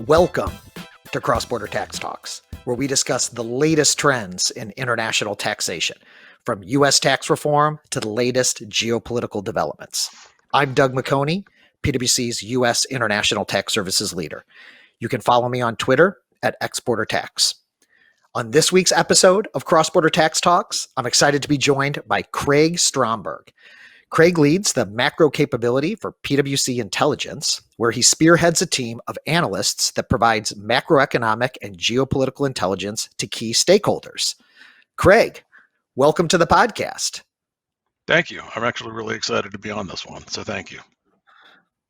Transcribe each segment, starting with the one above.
Welcome to Cross-Border Tax Talks, where we discuss the latest trends in international taxation, from U.S. tax reform to the latest geopolitical developments. I'm Doug McHoney, PwC's U.S. International Tax Services leader. You can follow me on Twitter at @ExporterTax. On this week's episode of Cross-Border Tax Talks, I'm excited to be joined by Craig Stronberg. Craig leads the macro capability for PwC Intelligence, where he spearheads a team of analysts that provides macroeconomic and geopolitical intelligence to key stakeholders. Craig, welcome to the podcast. Thank you. I'm actually really excited to be on this one, so thank you.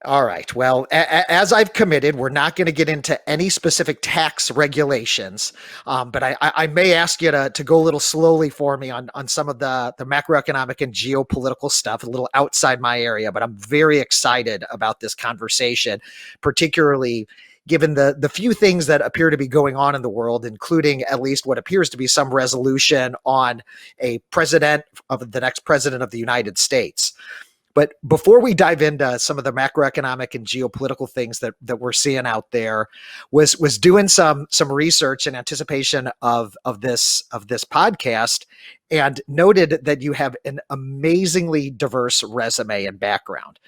All right. Well, as I've committed, we're not going to get into any specific tax regulations, but I may ask you to go a little slowly for me on some of the macroeconomic and geopolitical stuff, a little outside my area, but I'm very excited about this conversation, particularly given the few things that appear to be going on in the world, including at least what appears to be some resolution on a president of the next president of the United States. But before we dive into some of the macroeconomic and geopolitical things that we're seeing out there, was doing some research in anticipation of this podcast, and noted that you have an amazingly diverse resume and background.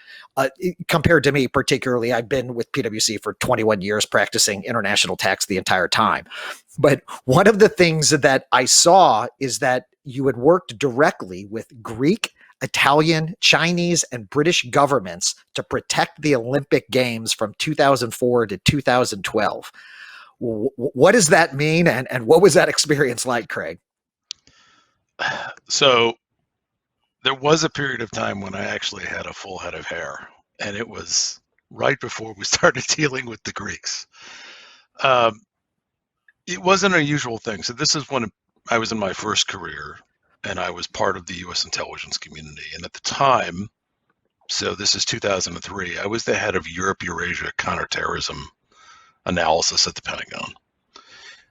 Compared to me, particularly, I've been with PwC for 21 years practicing international tax the entire time. But one of the things that I saw is that you had worked directly with Greek, Italian, Chinese, and British governments to protect the Olympic Games from 2004 to 2012. What does that mean, and what was that experience like, Craig? So there was a period of time when I actually had a full head of hair, and it was right before we started dealing with the Greeks. It was an unusual thing. So this is when I was in my first career, and I was part of the U.S. intelligence community. And at the time, so this is 2003, I was the head of Europe-Eurasia counterterrorism analysis at the Pentagon.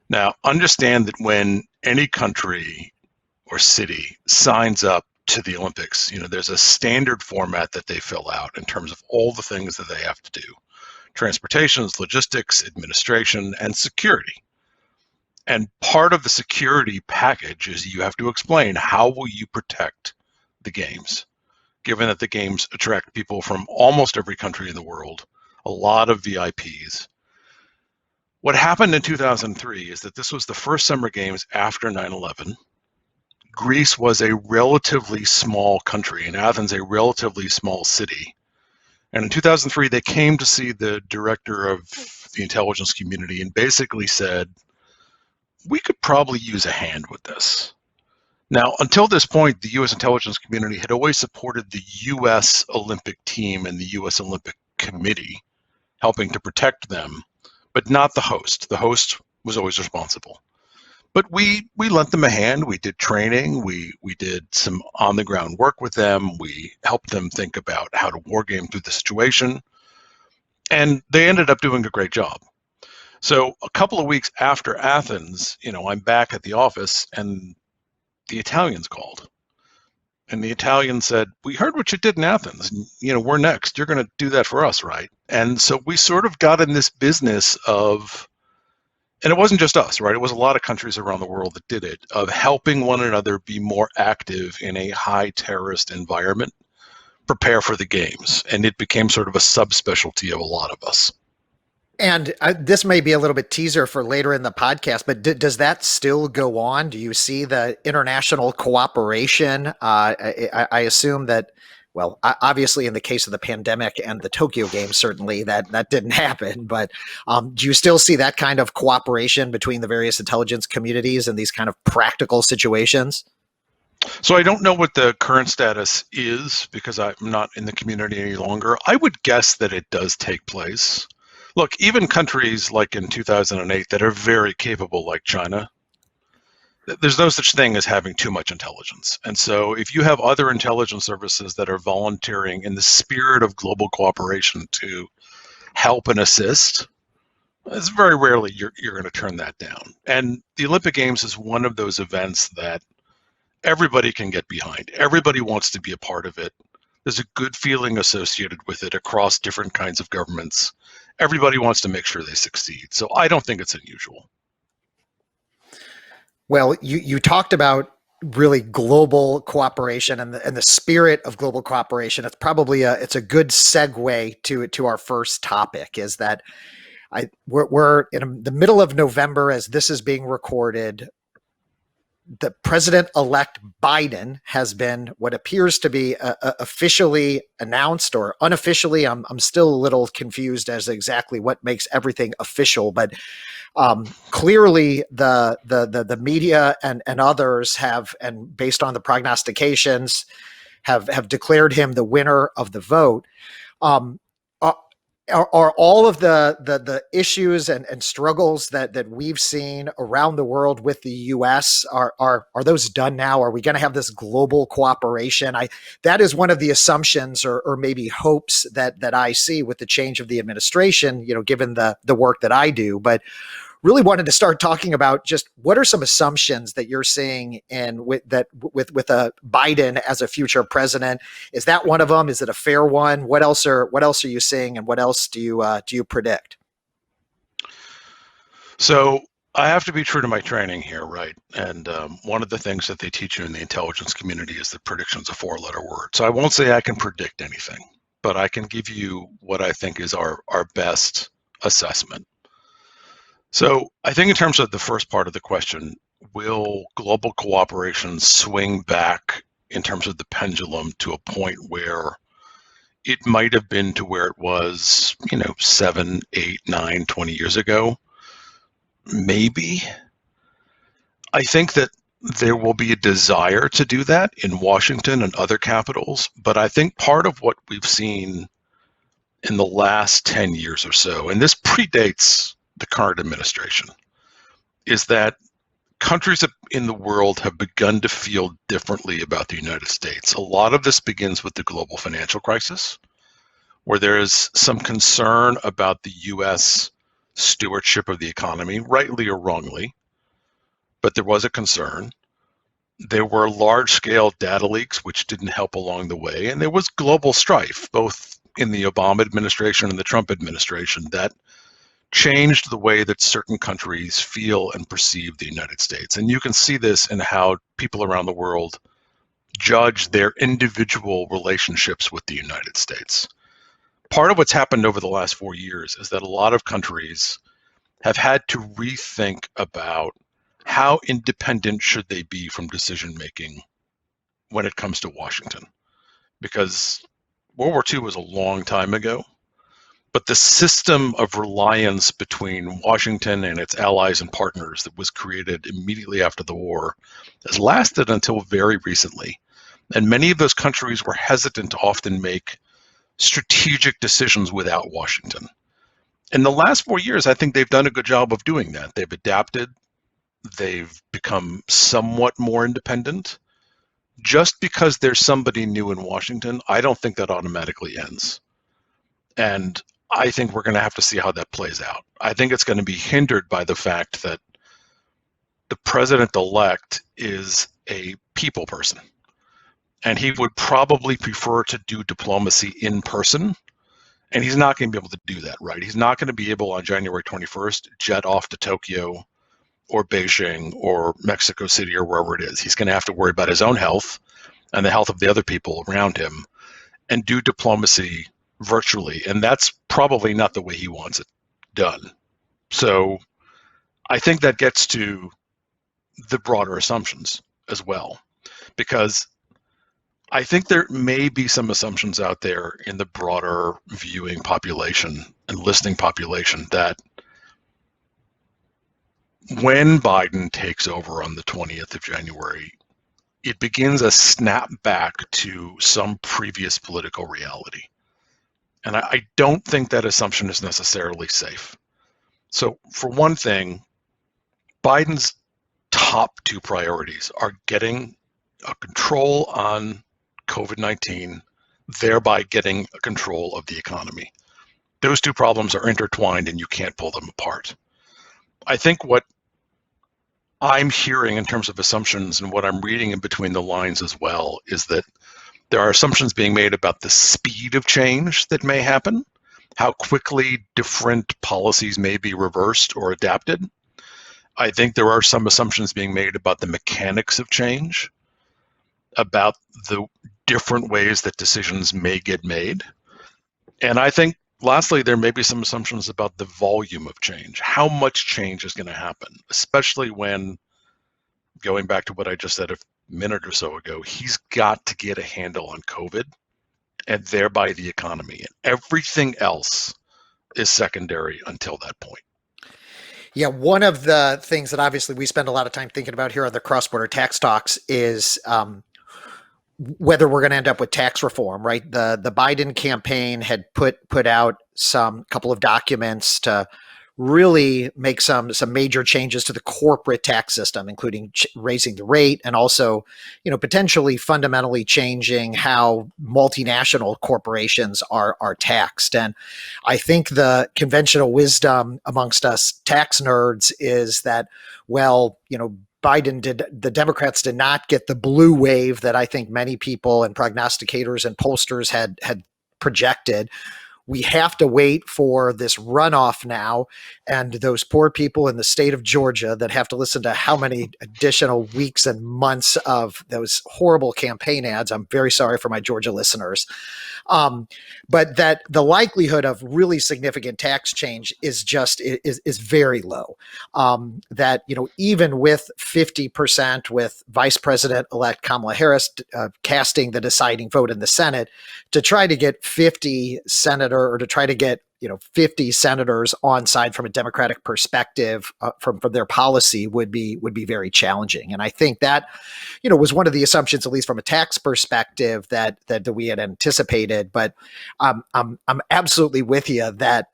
Now, understand that when any country or city signs up to the Olympics, there's a standard format that they fill out in terms of all the things that they have to do: transportation, logistics, administration, and security. And part of the security package is you have to explain how will you protect the games, given that the games attract people from almost every country in the world, a lot of VIPs. What happened in 2003 is that this was the first Summer Games after 9/11. Greece was a relatively small country, and Athens a relatively small city. And in 2003, they came to see the director of the intelligence community and basically said, we could probably use a hand with this. Now, until this point, the U.S. intelligence community had always supported the U.S. Olympic team and the U.S. Olympic Committee, helping to protect them, but not the host. The host was always responsible. But we lent them a hand. We did training. We did some on-the-ground work with them. We helped them think about how to war game through the situation. And they ended up doing a great job. So a couple of weeks after Athens, I'm back at the office, and the Italians called. And the Italians said, we heard what you did in Athens. And, we're next. You're going to do that for us, right? And so we sort of got in this business of, and it wasn't just us, right? It was a lot of countries around the world that did it, of helping one another be more active in a high terrorist environment, prepare for the games. And it became sort of a subspecialty of a lot of us. And this may be a little bit teaser for later in the podcast, but does that still go on? Do you see the international cooperation? I assume that, well, obviously in the case of the pandemic and the Tokyo Games, certainly that didn't happen. But do you still see that kind of cooperation between the various intelligence communities in these kind of practical situations? So I don't know what the current status is because I'm not in the community any longer. I would guess that it does take place. Look, even countries like in 2008 that are very capable, like China, there's no such thing as having too much intelligence. And so if you have other intelligence services that are volunteering in the spirit of global cooperation to help and assist, it's very rarely you're going to turn that down. And the Olympic Games is one of those events that everybody can get behind. Everybody wants to be a part of it. There's a good feeling associated with it across different kinds of governments. Everybody wants to make sure they succeed. So I don't think it's unusual. Well, you talked about really global cooperation and the spirit of global cooperation. It's probably it's a good segue to our first topic. Is that we're in the middle of November as this is being recorded. The president-elect Biden has been what appears to be officially announced, or unofficially. I'm still a little confused as exactly what makes everything official, but clearly the media and others have, and based on the prognostications, have declared him the winner of the vote. Um, are all of the issues and struggles that we've seen around the world with the U.S. are those done now? Are we going to have this global cooperation? That is one of the assumptions or maybe hopes that I see with the change of the administration. Given the work that I do, but really wanted to start talking about just what are some assumptions that you're seeing with a Biden as a future president. Is that one of them? Is it a fair one? What else are you seeing, and what else do you predict? So I have to be true to my training here, right? And one of the things that they teach you in the intelligence community is that prediction's a four-letter word. So I won't say I can predict anything, but I can give you what I think is our best assessment. So I think in terms of the first part of the question, will global cooperation swing back in terms of the pendulum to a point where it might have been to where it was, 7, 8, 9, 20 years ago? Maybe. I think that there will be a desire to do that in Washington and other capitals, but I think part of what we've seen in the last 10 years or so, and this predates the current administration, is that countries in the world have begun to feel differently about the United States. A lot of this begins with the global financial crisis, where there is some concern about the U.S. stewardship of the economy, rightly or wrongly, but there was a concern. There were large-scale data leaks, which didn't help along the way, and there was global strife, both in the Obama administration and the Trump administration, that changed the way that certain countries feel and perceive the United States. And you can see this in how people around the world judge their individual relationships with the United States. Part of what's happened over the last 4 years is that a lot of countries have had to rethink about how independent should they be from decision making when it comes to Washington. Because World War II was a long time ago, but the system of reliance between Washington and its allies and partners that was created immediately after the war has lasted until very recently. And many of those countries were hesitant to often make strategic decisions without Washington. In the last 4 years, I think they've done a good job of doing that. They've adapted. They've become somewhat more independent. Just because there's somebody new in Washington, I don't think that automatically ends. And I think we're going to have to see how that plays out. I think it's going to be hindered by the fact that the president-elect is a people person, and he would probably prefer to do diplomacy in person, and he's not going to be able to do that, right? He's not going to be able on January 21st jet off to Tokyo or Beijing or Mexico City or wherever it is. He's going to have to worry about his own health and the health of the other people around him and do diplomacy virtually, and that's probably not the way he wants it done. So I think that gets to the broader assumptions as well, because I think there may be some assumptions out there in the broader viewing population and listening population that when Biden takes over on the 20th of January, it begins a snap back to some previous political reality. And I don't think that assumption is necessarily safe. So for one thing, Biden's top two priorities are getting a control on COVID-19, thereby getting a control of the economy. Those two problems are intertwined and you can't pull them apart. I think what I'm hearing in terms of assumptions and what I'm reading in between the lines as well is that There are assumptions being made about the speed of change that may happen, how quickly different policies may be reversed or adapted. I think there are some assumptions being made about the mechanics of change, about the different ways that decisions may get made. And I think, lastly, there may be some assumptions about the volume of change, how much change is going to happen, especially when, going back to what I just said a minute or so ago, he's got to get a handle on COVID and thereby the economy. And everything else is secondary until that point. Yeah, one of the things that obviously we spend a lot of time thinking about here on the cross-border tax talks is whether we're going to end up with tax reform, right? The Biden campaign had put out some couple of documents to really make some major changes to the corporate tax system, including raising the rate and also, potentially fundamentally changing how multinational corporations are taxed. And I think the conventional wisdom amongst us tax nerds is that, well, the Democrats did not get the blue wave that I think many people and prognosticators and pollsters had projected. We have to wait for this runoff now. And those poor people in the state of Georgia that have to listen to how many additional weeks and months of those horrible campaign ads. I'm very sorry for my Georgia listeners. But that the likelihood of really significant tax change is very low. That, even with 50%, with Vice President-elect Kamala Harris casting the deciding vote in the Senate, to try to get 50 senators on side from a Democratic perspective from their policy would be very challenging. And I think that, was one of the assumptions, at least from a tax perspective, that we had anticipated. But I'm absolutely with you that,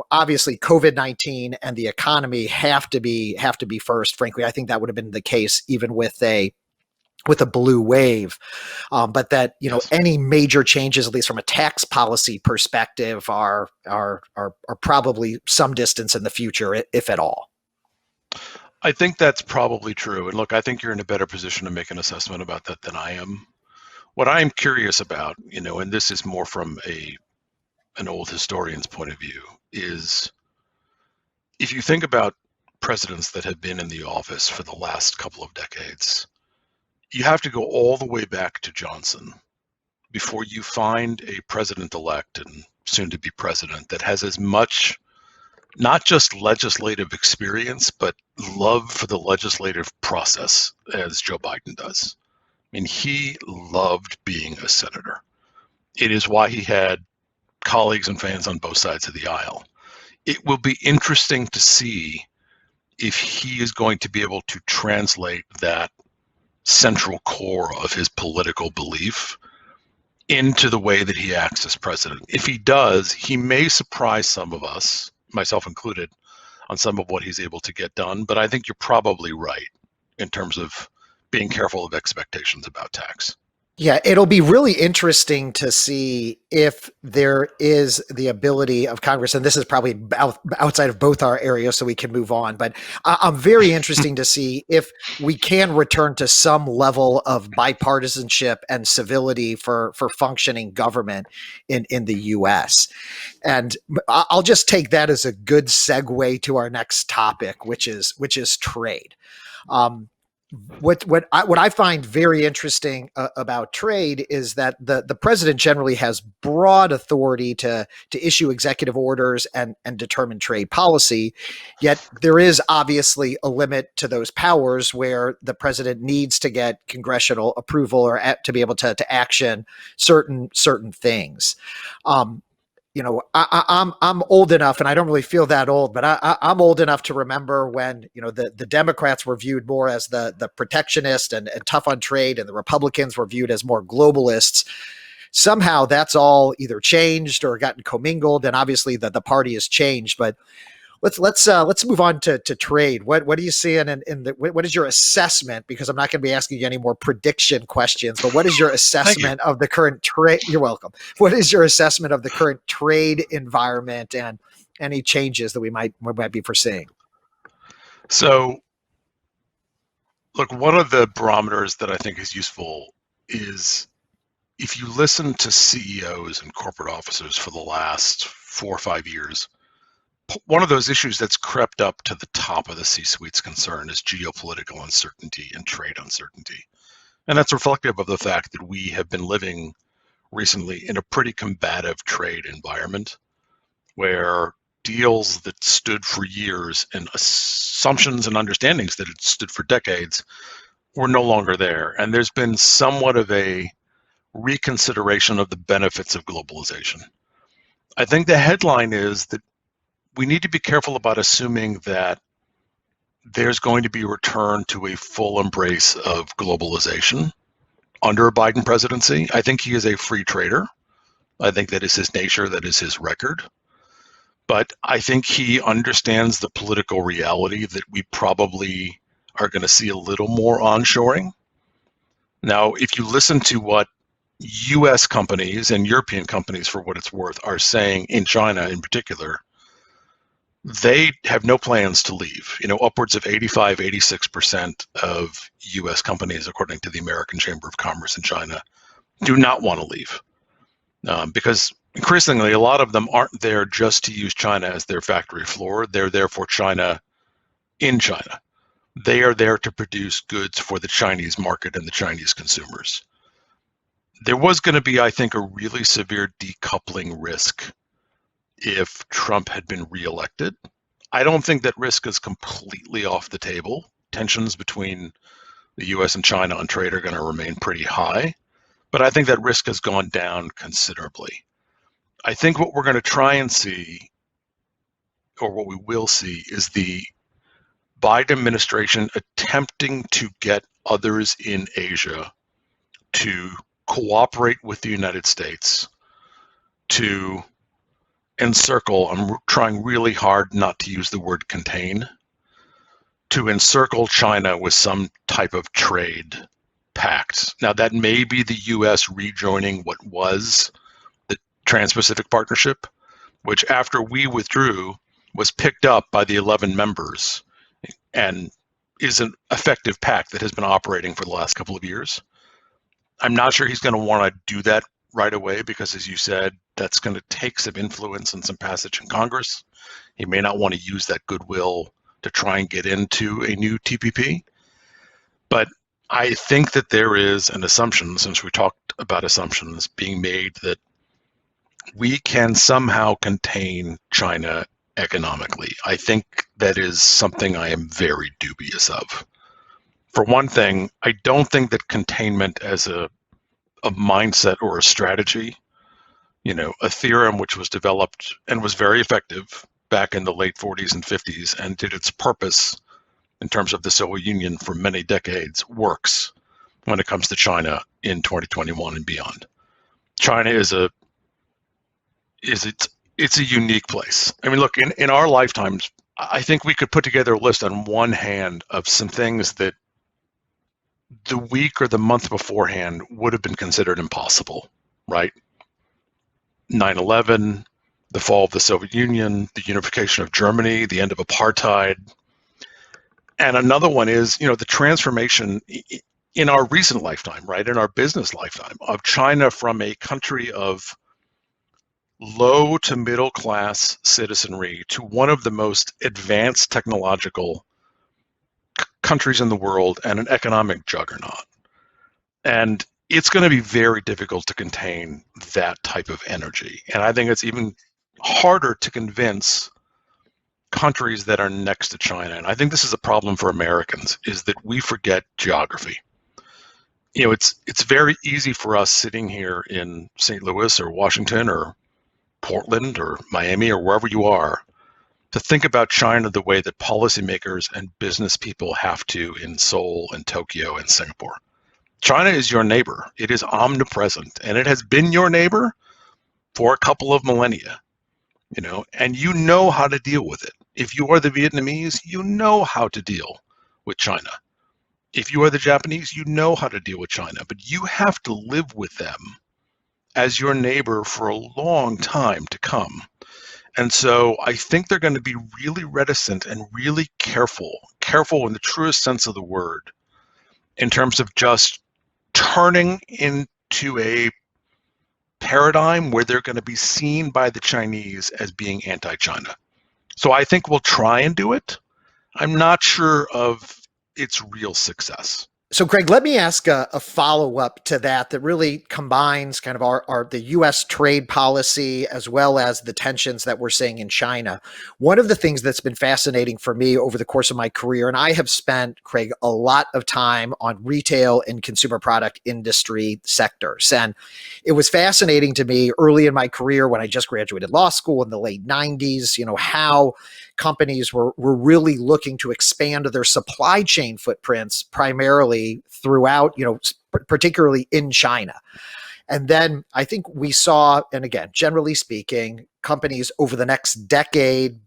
obviously COVID-19 and the economy have to be first. Frankly, I think that would have been the case even with a blue wave. But that, Yes. any major changes, at least from a tax policy perspective, are probably some distance in the future, if at all. I think that's probably true. And look, I think you're in a better position to make an assessment about that than I am. What I'm curious about, and this is more from an old historian's point of view, is if you think about presidents that have been in the office for the last couple of decades, you have to go all the way back to Johnson before you find a president-elect and soon to be president that has as much, not just legislative experience, but love for the legislative process as Joe Biden does. I mean, he loved being a senator. It is why he had colleagues and fans on both sides of the aisle. It will be interesting to see if he is going to be able to translate that central core of his political belief into the way that he acts as president. If he does, he may surprise some of us, myself included, on some of what he's able to get done. But I think you're probably right in terms of being careful of expectations about tax. Yeah, it'll be really interesting to see if there is the ability of Congress, and this is probably outside of both our areas, so we can move on. But I'm very interesting to see if we can return to some level of bipartisanship and civility for functioning government in the U.S. And I'll just take that as a good segue to our next topic, which is trade. What I find very interesting about trade is that the president generally has broad authority to issue executive orders and determine trade policy. Yet there is obviously a limit to those powers where the president needs to get congressional approval or to be able to action certain things. I'm old enough, and I don't really feel that old, but I'm old enough to remember when, the Democrats were viewed more as the protectionist and tough on trade, and the Republicans were viewed as more globalists. Somehow that's all either changed or gotten commingled, and obviously the party has changed. But let's move on to trade. What are you seeing what is your assessment? Because I'm not going to be asking you any more prediction questions, but what is your assessment of the current trade? You're welcome. What is your assessment of the current trade environment and any changes that we might be foreseeing? So, look, one of the barometers that I think is useful is if you listen to CEOs and corporate officers for the last 4 or 5 years, one of those issues that's crept up to the top of the C-suite's concern is geopolitical uncertainty and trade uncertainty. And that's reflective of the fact that we have been living recently in a pretty combative trade environment where deals that stood for years and assumptions and understandings that had stood for decades were no longer there. And there's been somewhat of a reconsideration of the benefits of globalization. I think the headline is that we need to be careful about assuming that there's going to be a return to a full embrace of globalization under a Biden presidency. I think he is a free trader. I think that is his nature, that is his record. But I think he understands the political reality that we probably are going to see a little more onshoring. Now, if you listen to what US companies and European companies, for what it's worth, are saying in China in particular, they have no plans to leave. Upwards of 85, 86% of US companies, according to the American Chamber of Commerce in China, do not want to leave. Because increasingly, a lot of them aren't there just to use China as their factory floor. They're there for China in China. They are there to produce goods for the Chinese market and the Chinese consumers. There was going to be, I think, a really severe decoupling risk if Trump had been reelected. I don't think that risk is completely off the table. Tensions between the US and China on trade are going to remain pretty high, but I think that risk has gone down considerably. I think what we're going to try and see, or what we will see, is the Biden administration attempting to get others in Asia to cooperate with the United States to encircle, I'm trying really hard not to use the word contain, to encircle China with some type of trade pact. Now, that may be the US rejoining what was the Trans-Pacific Partnership, which after we withdrew was picked up by the 11 members and is an effective pact that has been operating for the last couple of years. I'm not sure he's going to want to do that right away because, as you said, that's going to take some influence and some passage in Congress. He may not want to use that goodwill to try and get into a new TPP. But I think that there is an assumption, since we talked about assumptions, being made that we can somehow contain China economically. I think that is something I am very dubious of. For one thing, I don't think that containment as a mindset or a strategy, a theorem which was developed and was very effective back in the late 40s and 50s and did its purpose in terms of the Soviet Union for many decades, works when it comes to China in 2021 and beyond. China is a unique place. I mean, look, in our lifetimes, I think we could put together a list on one hand of some things that the week or the month beforehand would have been considered impossible, right? 9/11, the fall of the Soviet Union, the unification of Germany, the end of apartheid. And another one is, the transformation in our recent lifetime, right, in our business lifetime, of China from a country of low to middle class citizenry to one of the most advanced technological countries in the world and an economic juggernaut. And it's going to be very difficult to contain that type of energy. And I think it's even harder to convince countries that are next to China. And I think this is a problem for Americans, is that we forget geography. It's very easy for us sitting here in St. Louis or Washington or Portland or Miami or wherever you are to think about China the way that policymakers and business people have to in Seoul and Tokyo and Singapore. China is your neighbor. It is omnipresent, and it has been your neighbor for a couple of millennia, and you know how to deal with it. If you are the Vietnamese, you know how to deal with China. If you are the Japanese, you know how to deal with China, but you have to live with them as your neighbor for a long time to come. And so I think they're going to be really reticent and really careful in the truest sense of the word, in terms of just turning into a paradigm where they're going to be seen by the Chinese as being anti-China. So I think we'll try and do it. I'm not sure of its real success. So, Craig, let me ask a follow-up to that really combines kind of the U.S. trade policy as well as the tensions that we're seeing in China. One of the things that's been fascinating for me over the course of my career, and I have spent, Craig, a lot of time on retail and consumer product industry sectors. And it was fascinating to me early in my career when I just graduated law school in the late 90s, how companies were really looking to expand their supply chain footprints primarily throughout, particularly in China. And then I think we saw, and again, generally speaking, companies over the next decade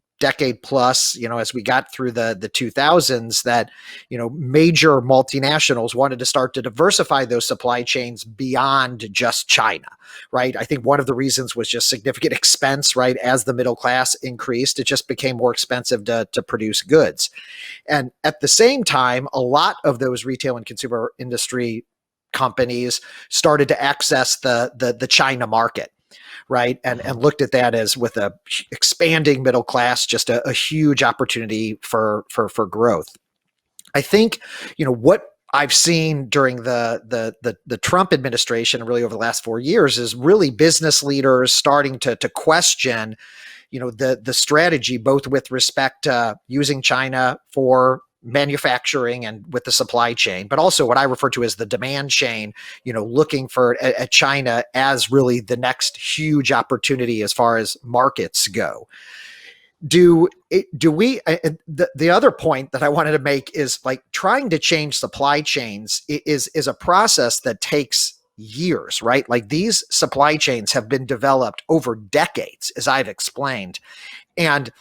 plus, as we got through the 2000s, that, major multinationals wanted to start to diversify those supply chains beyond just China, right? I think one of the reasons was just significant expense, right? As the middle class increased, it just became more expensive to produce goods. And at the same time, a lot of those retail and consumer industry companies started to access the China market, right? And looked at that as, with a expanding middle class, just a huge opportunity for growth. I think, what I've seen during the Trump administration, and really over the last 4 years, is really business leaders starting to question, the strategy, both with respect to using China for manufacturing and with the supply chain, but also what I refer to as the demand chain, looking for at China as really the next huge opportunity as far as markets go. Do we, the other point that I wanted to make is, like, trying to change supply chains is a process that takes years, right? Like, these supply chains have been developed over decades, as I've explained. And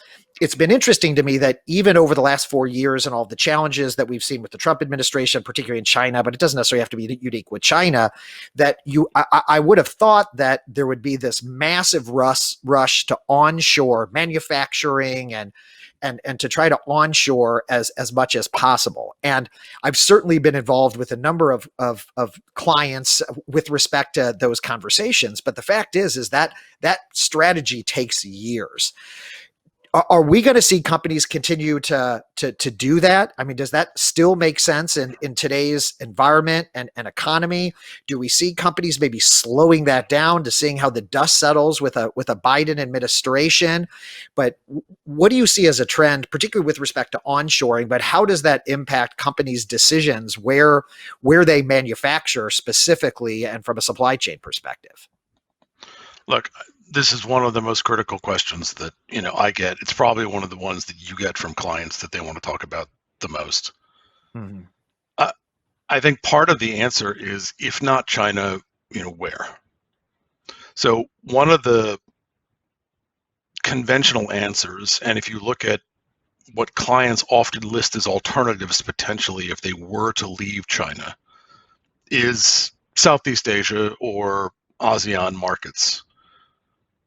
it's been interesting to me that even over the last 4 years and all the challenges that we've seen with the Trump administration, particularly in China, but it doesn't necessarily have to be unique with China, that I would have thought that there would be this massive rush to onshore manufacturing and to try to onshore as much as possible. And I've certainly been involved with a number of clients with respect to those conversations. But the fact is that strategy takes years. Are we going to see companies continue to do that? I mean, does that still make sense in today's environment and economy? Do we see companies maybe slowing that down to seeing how the dust settles with a Biden administration? But what do you see as a trend, particularly with respect to onshoring? But how does that impact companies' decisions where they manufacture specifically and from a supply chain perspective? Look, this is one of the most critical questions that I get. It's probably one of the ones that you get from clients that they want to talk about the most. Mm-hmm. I think part of the answer is, if not China, where? So one of the conventional answers, and if you look at what clients often list as alternatives potentially if they were to leave China, is Southeast Asia or ASEAN markets.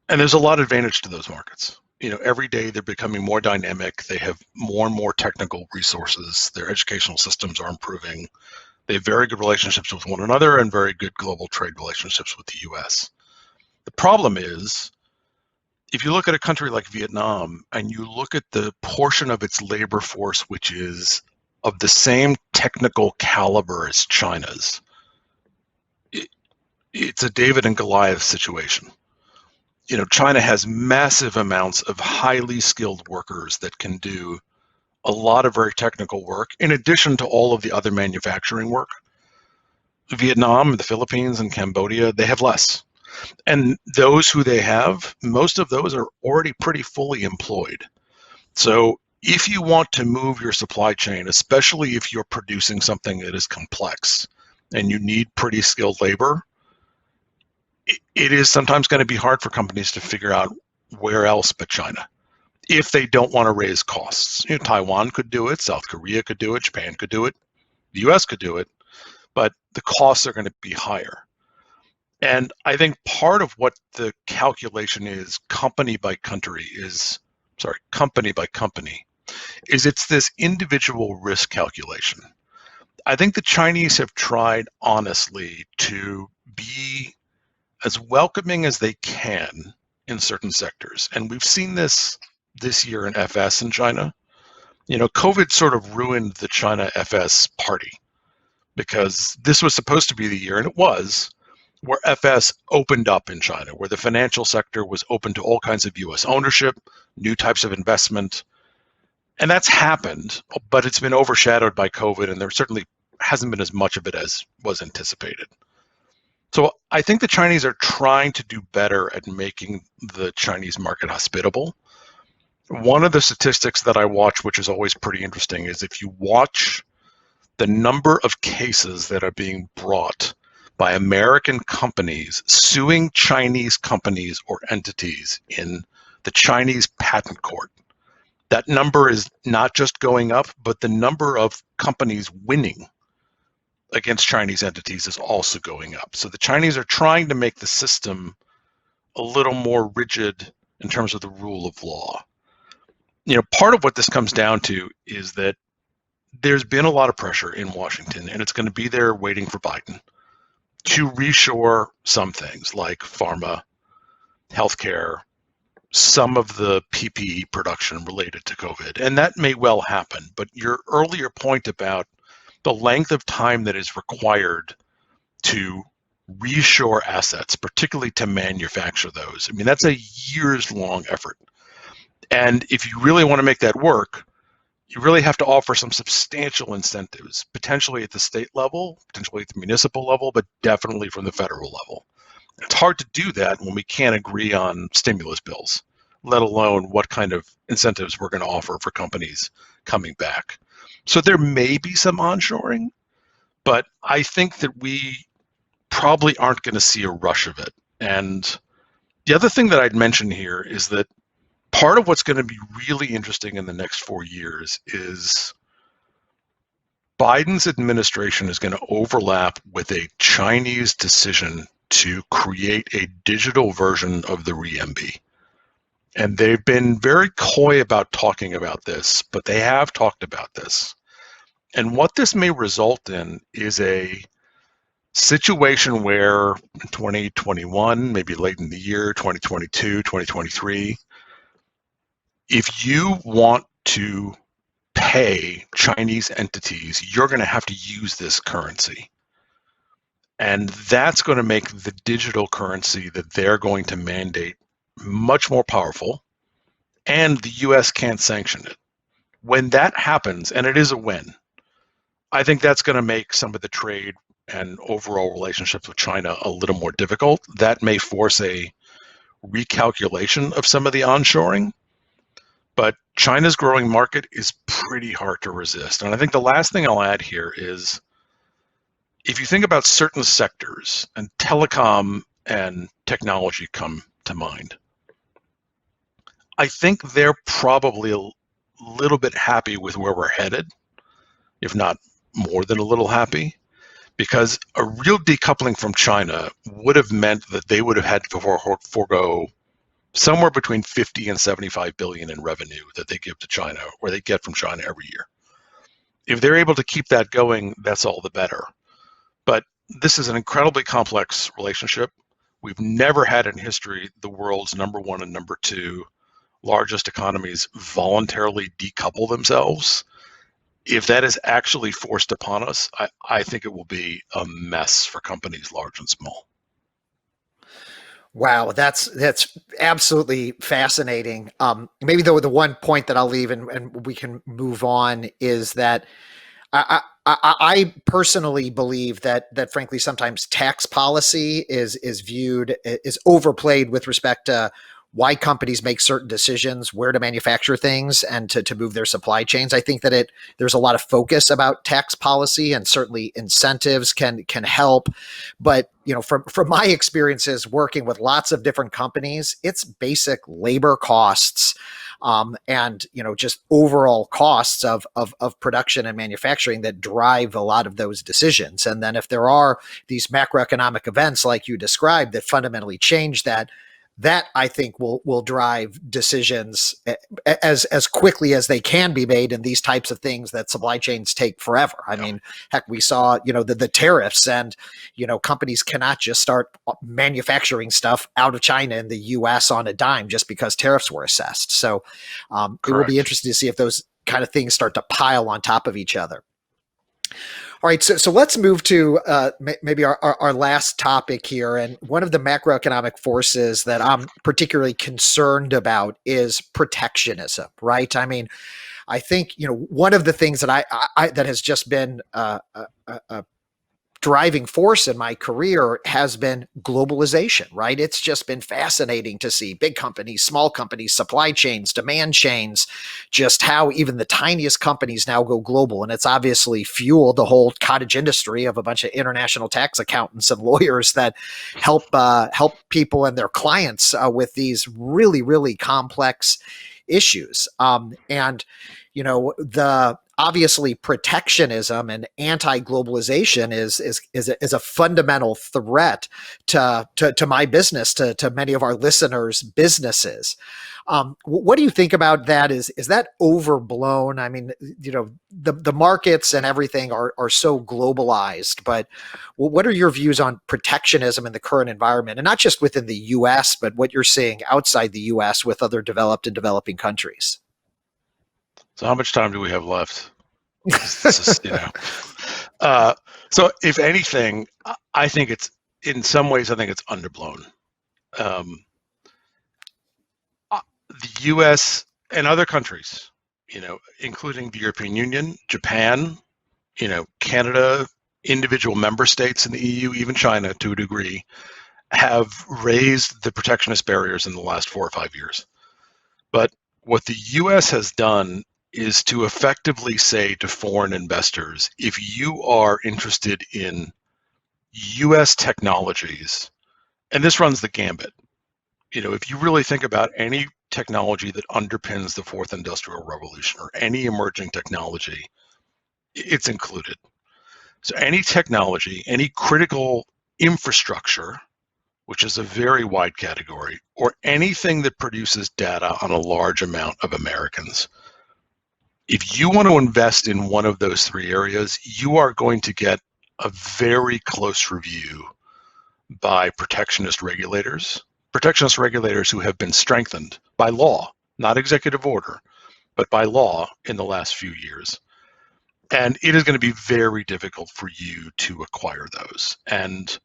And there's a lot of advantage to those markets. Every day they're becoming more dynamic. They have more and more technical resources. Their educational systems are improving. They have very good relationships with one another and very good global trade relationships with the US. The problem is, if you look at a country like Vietnam and you look at the portion of its labor force which is of the same technical caliber as China's, it's a David and Goliath situation. China has massive amounts of highly skilled workers that can do a lot of very technical work, in addition to all of the other manufacturing work. Vietnam, the Philippines, and Cambodia, they have less. And those who they have, most of those are already pretty fully employed. So if you want to move your supply chain, especially if you're producing something that is complex and you need pretty skilled labor, it is sometimes going to be hard for companies to figure out where else but China if they don't want to raise costs. Taiwan could do it, South Korea could do it, Japan could do it, the US could do it, but the costs are going to be higher. And I think part of what the calculation is, company by company, is it's this individual risk calculation. I think the Chinese have tried honestly to be as welcoming as they can in certain sectors. And we've seen this year in FS in China. COVID sort of ruined the China FS party, because this was supposed to be the year, and it was, where FS opened up in China, where the financial sector was open to all kinds of US ownership, new types of investment. And that's happened, but it's been overshadowed by COVID, and there certainly hasn't been as much of it as was anticipated. So I think the Chinese are trying to do better at making the Chinese market hospitable. One of the statistics that I watch, which is always pretty interesting, is if you watch the number of cases that are being brought by American companies suing Chinese companies or entities in the Chinese patent court, that number is not just going up, but the number of companies winning against Chinese entities is also going up. So the Chinese are trying to make the system a little more rigid in terms of the rule of law. Part of what this comes down to is that there's been a lot of pressure in Washington, and it's going to be there waiting for Biden to reshore some things like pharma, healthcare, some of the PPE production related to COVID. And that may well happen. But your earlier point about the length of time that is required to reshore assets, particularly to manufacture those, that's a years-long effort. And if you really want to make that work, you really have to offer some substantial incentives, potentially at the state level, potentially at the municipal level, but definitely from the federal level. It's hard to do that when we can't agree on stimulus bills, let alone what kind of incentives we're going to offer for companies coming back. So there may be some onshoring, but I think that we probably aren't going to see a rush of it. And the other thing that I'd mention here is that part of what's going to be really interesting in the next 4 years is Biden's administration is going to overlap with a Chinese decision to create a digital version of the RMB. And they've been very coy about talking about this, but they have talked about this. And what this may result in is a situation where in 2021, maybe late in the year, 2022, 2023, if you want to pay Chinese entities, you're going to have to use this currency. And that's going to make the digital currency that they're going to mandate much more powerful, and the US can't sanction it. When that happens, and it is a win, I think that's going to make some of the trade and overall relationships with China a little more difficult. That may force a recalculation of some of the onshoring, but China's growing market is pretty hard to resist. And I think the last thing I'll add here is, if you think about certain sectors, and telecom and technology come to mind, I think they're probably a little bit happy with where we're headed, if not more than a little happy, because a real decoupling from China would have meant that they would have had to forego somewhere between 50 and 75 billion in revenue that they give to China, or they get from China every year. If they're able to keep that going, that's all the better. But this is an incredibly complex relationship. We've never had in history the world's number one and number two largest economies voluntarily decouple themselves. If that is actually forced upon us, I think it will be a mess for companies large and small. Wow, that's absolutely fascinating. Maybe the one point that I'll leave and we can move on is that I personally believe that frankly sometimes tax policy is viewed, is overplayed with respect to why companies make certain decisions, where to manufacture things, and to move their supply chains. I think that there's a lot of focus about tax policy, and certainly incentives can help. But from my experiences working with lots of different companies, it's basic labor costs and just overall costs of production and manufacturing that drive a lot of those decisions. And then if there are these macroeconomic events like you described that fundamentally change that, that I think will drive decisions as quickly as they can be made in these types of things that supply chains take forever. I mean, heck, we saw, the tariffs, and, companies cannot just start manufacturing stuff out of China in the US on a dime just because tariffs were assessed. So it will be interesting to see if those kind of things start to pile on top of each other. All right, so let's move to maybe our last topic here. And one of the macroeconomic forces that I'm particularly concerned about is protectionism, right? I mean, I think, one of the things that I that has just been a driving force in my career has been globalization, right? It's just been fascinating to see big companies, small companies, supply chains, demand chains, just how even the tiniest companies now go global. And it's obviously fueled the whole cottage industry of a bunch of international tax accountants and lawyers that help people and their clients with these really, really complex issues. The obviously protectionism and anti-globalization is a fundamental threat to my business, to many of our listeners' businesses. What do you think about that? Is that overblown? I mean, the markets and everything are so globalized, but what are your views on protectionism in the current environment, and not just within the U.S., but what you're seeing outside the U.S. with other developed and developing countries? So how much time do we have left? This is, so if anything, I think it's, in some ways, I think it's underblown. The U.S. and other countries, including the European Union, Japan, Canada, individual member states in the EU, even China to a degree, have raised the protectionist barriers in the last 4 or 5 years. But what the U.S. has done is to effectively say to foreign investors, if you are interested in U.S. technologies, and this runs the gambit, if you really think about any technology that underpins the fourth industrial revolution or any emerging technology, it's included. So any technology, any critical infrastructure, which is a very wide category, or anything that produces data on a large amount of Americans, if you want to invest in one of those 3 areas, you are going to get a very close review by protectionist regulators who have been strengthened by law, not executive order, but by law in the last few years. And it is going to be very difficult for you to acquire those. And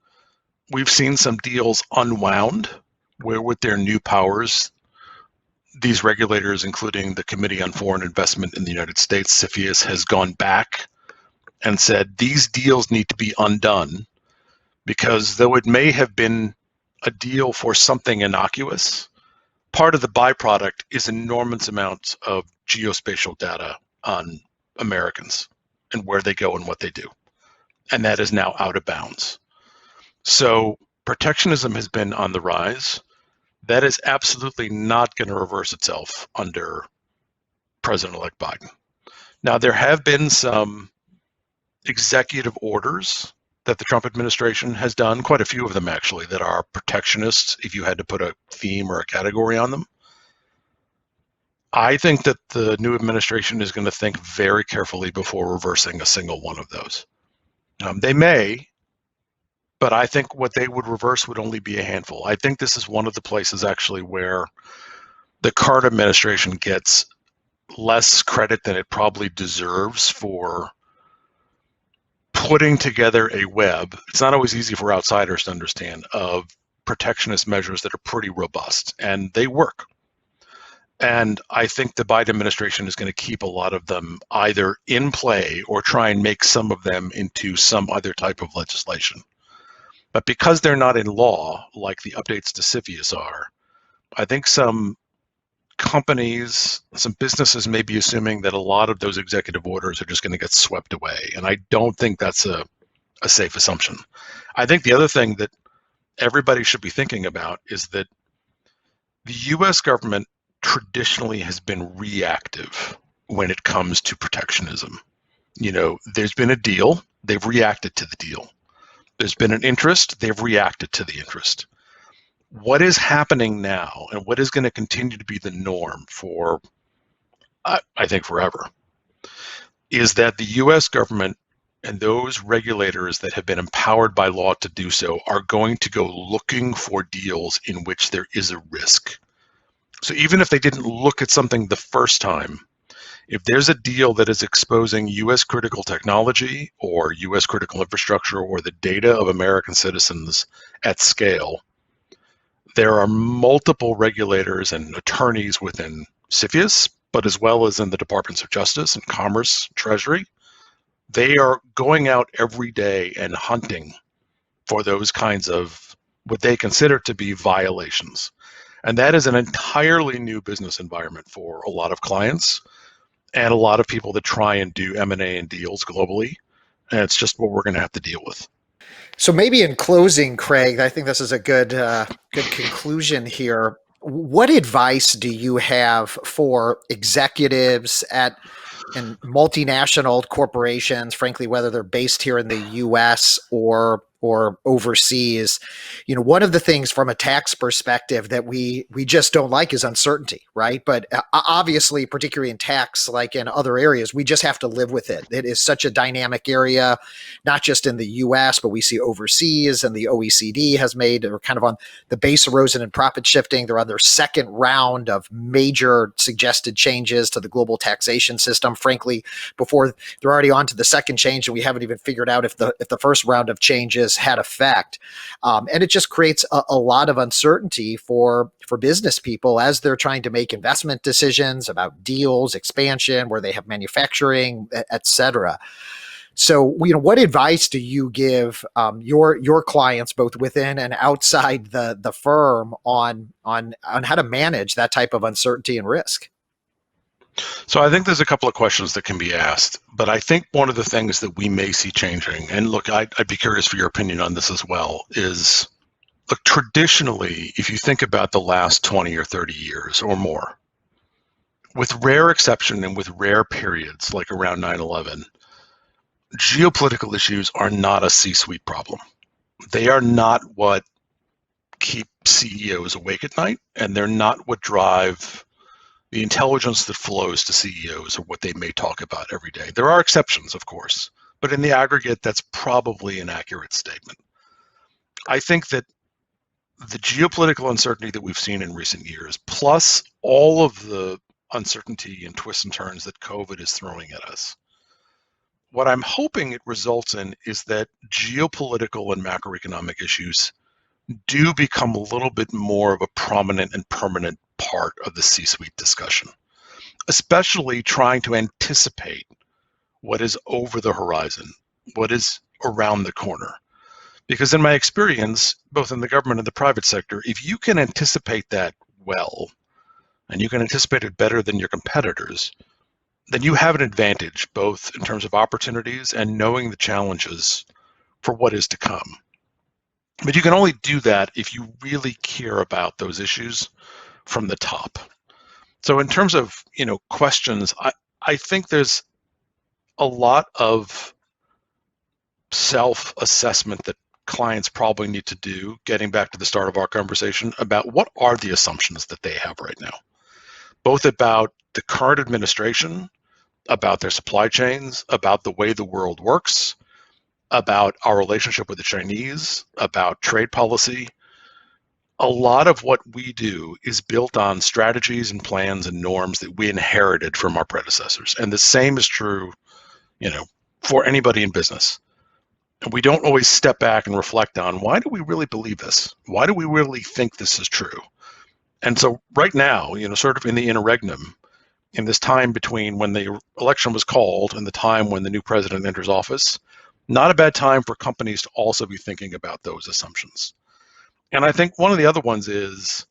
we've seen some deals unwound where, with their new powers, these regulators, including the Committee on Foreign Investment in the United States, CFIUS, has gone back and said these deals need to be undone because though it may have been a deal for something innocuous, part of the byproduct is enormous amounts of geospatial data on Americans and where they go and what they do. And that is now out of bounds. So protectionism has been on the rise. That is absolutely not going to reverse itself under President-elect Biden. Now, there have been some executive orders that the Trump administration has done, quite a few of them actually, that are protectionists, if you had to put a theme or a category on them. I think that the new administration is going to think very carefully before reversing a single one of those. They may, but I think what they would reverse would only be a handful. I think this is one of the places actually where the current administration gets less credit than it probably deserves for putting together a web. It's not always easy for outsiders to understand, of protectionist measures that are pretty robust, and they work. And I think the Biden administration is going to keep a lot of them either in play or try and make some of them into some other type of legislation. But because they're not in law, like the updates to CFIUS are, I think some companies, some businesses may be assuming that a lot of those executive orders are just going to get swept away. And I don't think that's a safe assumption. I think the other thing that everybody should be thinking about is that the US government traditionally has been reactive when it comes to protectionism. There's been a deal, they've reacted to the deal. There's been an interest, they've reacted to the interest. What is happening now and what is going to continue to be the norm for, I think, forever, is that the US government and those regulators that have been empowered by law to do so are going to go looking for deals in which there is a risk. So even if they didn't look at something the first time, if there's a deal that is exposing US critical technology or US critical infrastructure or the data of American citizens at scale, there are multiple regulators and attorneys within CFIUS, but as well as in the Departments of Justice and Commerce, Treasury. They are going out every day and hunting for those kinds of what they consider to be violations. And that is an entirely new business environment for a lot of clients and a lot of people that try and do M&A and deals globally. And it's just what we're going to have to deal with. So maybe in closing, Craig, I think this is a good conclusion here. What advice do you have for executives at and multinational corporations, frankly, whether they're based here in the U.S. or overseas? You know, one of the things from a tax perspective that we just don't like is uncertainty, right? But obviously, particularly in tax, like in other areas, we just have to live with it. It is such a dynamic area, not just in the U.S., but we see overseas, and the OECD has made, they're kind of on the base erosion and profit shifting. They're on their second round of major suggested changes to the global taxation system. Frankly, before they're already on to the second change, and we haven't even figured out if the first round of changes had effect. And it just creates a lot of uncertainty for business people as they're trying to make investment decisions about deals, expansion, where they have manufacturing, et cetera. So, you know, what advice do you give your clients, both within and outside the firm, on how to manage that type of uncertainty and risk? So I think there's a couple of questions that can be asked, but I think one of the things that we may see changing, and look, I'd be curious for your opinion on this as well, is look, traditionally, if you think about the last 20 or 30 years or more, with rare exception and with rare periods like around 9/11, geopolitical issues are not a C-suite problem. They are not what keep CEOs awake at night, and they're not what drive the intelligence that flows to CEOs or what they may talk about every day. There are exceptions, of course, but in the aggregate, that's probably an accurate statement. I think that the geopolitical uncertainty that we've seen in recent years, plus all of the uncertainty and twists and turns that COVID is throwing at us, what I'm hoping it results in is that geopolitical and macroeconomic issues do become a little bit more of a prominent and permanent part of the C-suite discussion, especially trying to anticipate what is over the horizon, what is around the corner. Because in my experience, both in the government and the private sector, if you can anticipate that well, and you can anticipate it better than your competitors, then you have an advantage, both in terms of opportunities and knowing the challenges for what is to come. But you can only do that if you really care about those issues from the top. So in terms of, questions, I think there's a lot of self-assessment that clients probably need to do, getting back to the start of our conversation, about what are the assumptions that they have right now, both about the current administration, about their supply chains, about the way the world works, about our relationship with the Chinese, about trade policy. A lot of what we do is built on strategies and plans and norms that we inherited from our predecessors. And the same is true, for anybody in business. And we don't always step back and reflect on, why do we really believe this? Why do we really think this is true? And so right now, sort of in the interregnum, in this time between when the election was called and the time when the new president enters office, not a bad time for companies to also be thinking about those assumptions. And I think one of the other ones is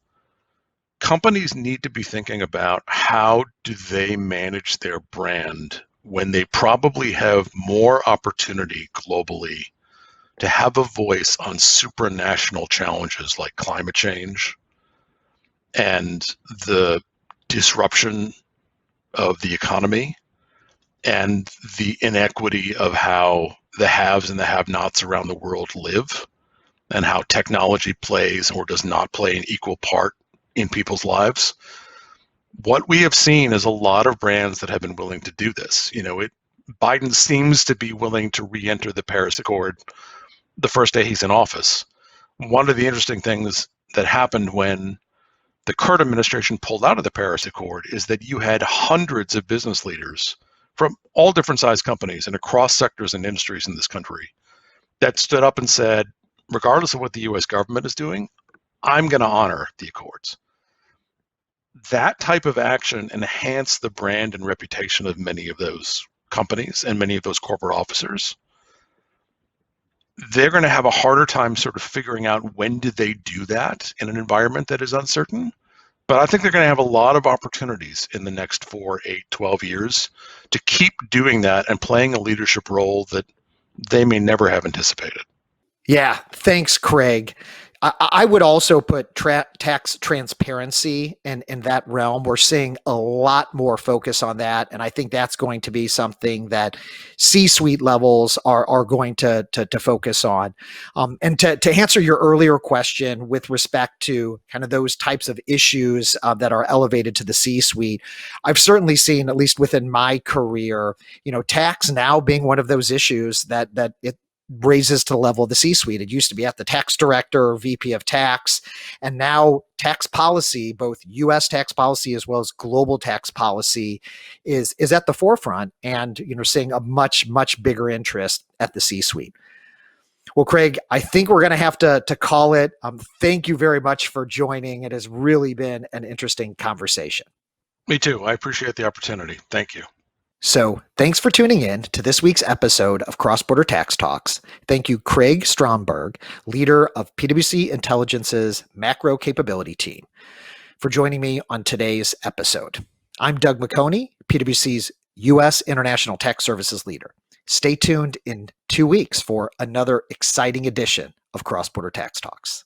companies need to be thinking about, how do they manage their brand when they probably have more opportunity globally to have a voice on supranational challenges like climate change and the disruption of the economy and the inequity of how the haves and the have-nots around the world live. and how technology plays or does not play an equal part in people's lives. What we have seen is a lot of brands that have been willing to do this. Biden seems to be willing to re-enter the Paris Accord the first day he's in office. One of the interesting things that happened when the current administration pulled out of the Paris Accord is that you had hundreds of business leaders from all different size companies and across sectors and industries in this country that stood up and said, regardless of what the US government is doing, I'm going to honor the accords. That type of action enhanced the brand and reputation of many of those companies and many of those corporate officers. They're going to have a harder time sort of figuring out when did they do that in an environment that is uncertain. But I think they're going to have a lot of opportunities in the next 4, 8, 12 years to keep doing that and playing a leadership role that they may never have anticipated. Yeah, thanks, Craig. I would also put tax transparency in that realm. We're seeing a lot more focus on that, and I think that's going to be something that C-suite levels are going to focus on. And to answer your earlier question with respect to kind of those types of issues that are elevated to the C-suite, I've certainly seen, at least within my career, tax now being one of those issues that it raises to the level of the C-suite. It used to be at the tax director or VP of tax, and now tax policy, both U.S. tax policy as well as global tax policy, is at the forefront, and seeing a much bigger interest at the C-suite. Well, Craig, I think we're going to have to call it. Thank you very much for joining. It has really been an interesting conversation. Me too. I appreciate the opportunity. Thank you. So thanks for tuning in to this week's episode of Cross-Border Tax Talks. Thank you, Craig Stronberg, leader of PwC Intelligence's macro capability team, for joining me on today's episode. I'm Doug McHoney, PwC's U.S. International Tax Services leader. Stay tuned in 2 weeks for another exciting edition of Cross-Border Tax Talks.